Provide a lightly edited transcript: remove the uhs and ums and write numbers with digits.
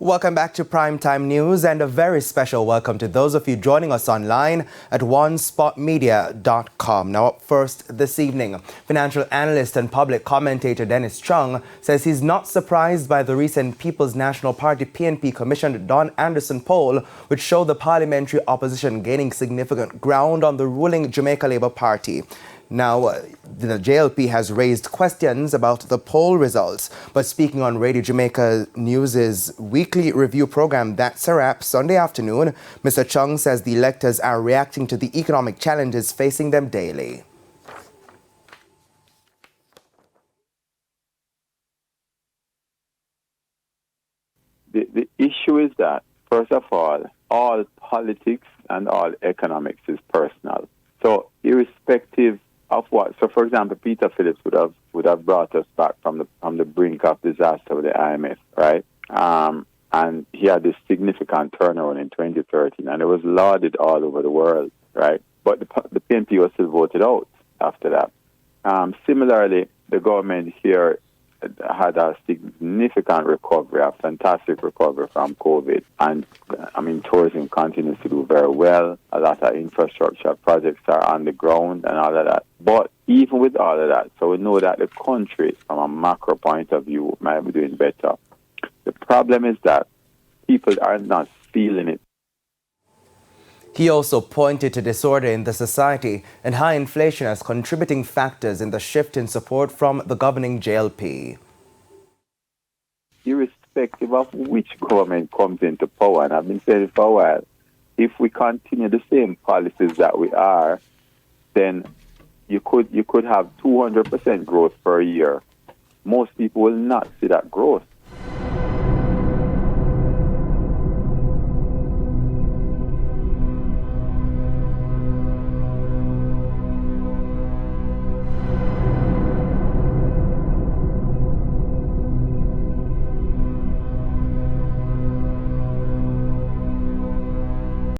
Welcome back to Primetime News and a very special welcome to those of you joining us online at onespotmedia.com. Now up first this evening, financial analyst and public commentator Dennis Chung says he's not surprised by the recent People's National Party PNP commissioned Don Anderson poll, which showed the parliamentary opposition gaining significant ground on the ruling Jamaica Labour Party. Now, the JLP has raised questions about the poll results, but speaking on Radio Jamaica News' weekly review program, That's a Wrap, Sunday afternoon, Mr. Chung says the electors are reacting to the economic challenges facing them daily. The issue is that, first of all politics and all economics is personal. So irrespective of what, so for example, Peter Phillips would have brought us back from the brink of disaster with the IMF, right? And he had this significant turnaround in 2013, and it was lauded all over the world, right? But the PNP was still voted out after that. Similarly, the government here had a significant recovery, a fantastic recovery from COVID. And tourism continues to do very well. A lot of infrastructure projects are on the ground and all of that. But even with all of that, so we know that the country, from a macro point of view, might be doing better. The problem is that people are not feeling it. He also pointed to disorder in the society and high inflation as contributing factors in the shift in support from the governing JLP. Irrespective of which government comes into power, and I've been saying it for a while, if we continue the same policies that we are, then you could have 200% growth per year. Most people will not see that growth.